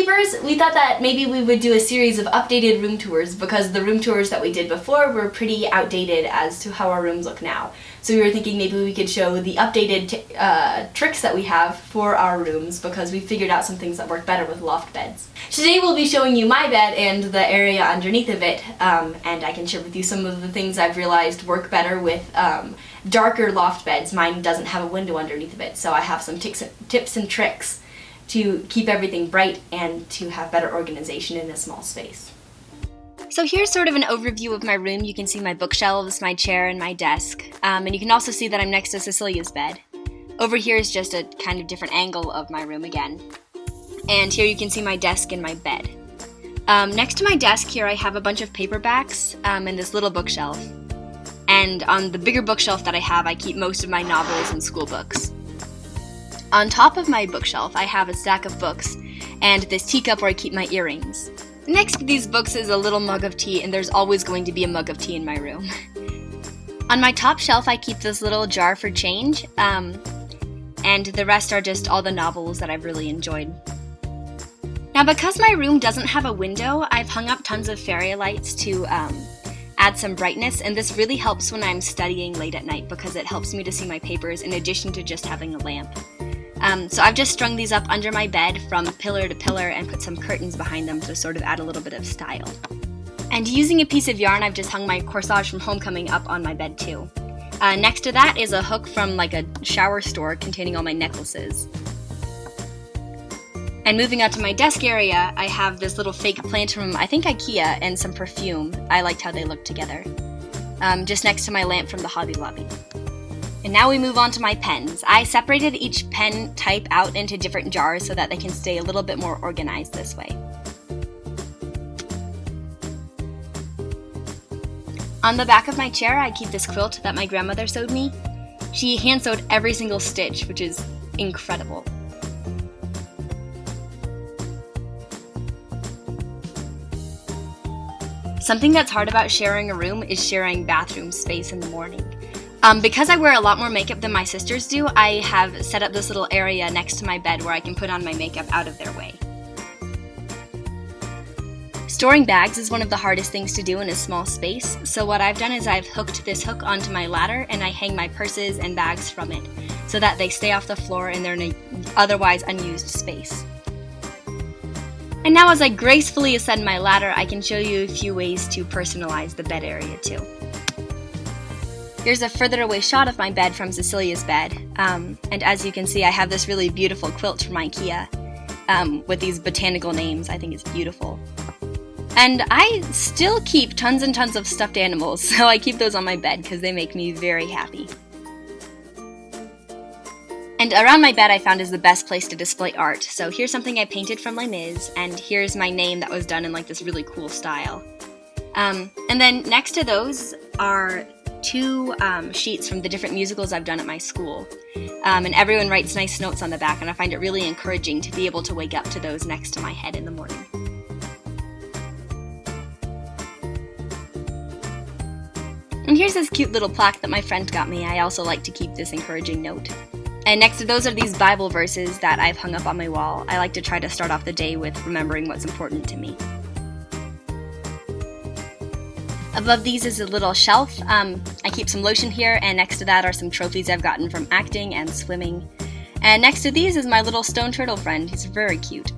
keepers, we thought that maybe we would do a series of updated room tours because the room tours that we did before were pretty outdated as to how our rooms look now. So we were thinking maybe we could show the updated tricks that we have for our rooms because we figured out some things that work better with loft beds. Today we'll be showing you my bed and the area underneath of it, and I can share with you some of the things I've realized work better with darker loft beds. Mine doesn't have a window underneath of it, so I have some tips and tricks to keep everything bright and to have better organization in a small space. So here's sort of an overview of my room. You can see my bookshelves, my chair, and my desk. And you can also see that I'm next to Cecilia's bed. Over here is just a kind of different angle of my room again. And here you can see my desk and my bed. Next to my desk here I have a bunch of paperbacks and this little bookshelf. And on the bigger bookshelf that I have, I keep most of my novels and school books. On top of my bookshelf, I have a stack of books and this teacup where I keep my earrings. Next to these books is a little mug of tea, and there's always going to be a mug of tea in my room. On my top shelf, I keep this little jar for change, and the rest are just all the novels that I've really enjoyed. Now, because my room doesn't have a window, I've hung up tons of fairy lights to add some brightness, and this really helps when I'm studying late at night because it helps me to see my papers in addition to just having a lamp. So I've just strung these up under my bed from pillar to pillar and put some curtains behind them to sort of add a little bit of style. And using a piece of yarn, I've just hung my corsage from Homecoming up on my bed too. Next to that is a hook from like a shower store containing all my necklaces. And moving on to my desk area, I have this little fake plant from, I think, IKEA and some perfume. I liked how they looked together. Just next to my lamp from the Hobby Lobby. And now we move on to my pens. I separated each pen type out into different jars so that they can stay a little bit more organized this way. On the back of my chair, I keep this quilt that my grandmother sewed me. She hand sewed every single stitch, which is incredible. Something that's hard about sharing a room is sharing bathroom space in the morning. Because I wear a lot more makeup than my sisters do, I have set up this little area next to my bed where I can put on my makeup out of their way. Storing bags is one of the hardest things to do in a small space, so what I've done is I've hooked this hook onto my ladder and I hang my purses and bags from it so that they stay off the floor and they're in an otherwise unused space. And now as I gracefully ascend my ladder, I can show you a few ways to personalize the bed area too. Here's a further away shot of my bed from Cecilia's bed, and as you can see I have this really beautiful quilt from IKEA with these botanical names. I think it's beautiful. And I still keep tons and tons of stuffed animals, so I keep those on my bed because they make me very happy. And around my bed I found is the best place to display art, so here's something I painted from Les Mis, and here's my name that was done in like this really cool style. And then next to those are two sheets from the different musicals I've done at my school. And everyone writes nice notes on the back, and I find it really encouraging to be able to wake up to those next to my head in the morning. And here's this cute little plaque that my friend got me. I also like to keep this encouraging note. And next to those are these Bible verses that I've hung up on my wall. I like to try to start off the day with remembering what's important to me. Above these is a little shelf. I keep some lotion here, and next to that are some trophies I've gotten from acting and swimming. And next to these is my little stone turtle friend. He's very cute.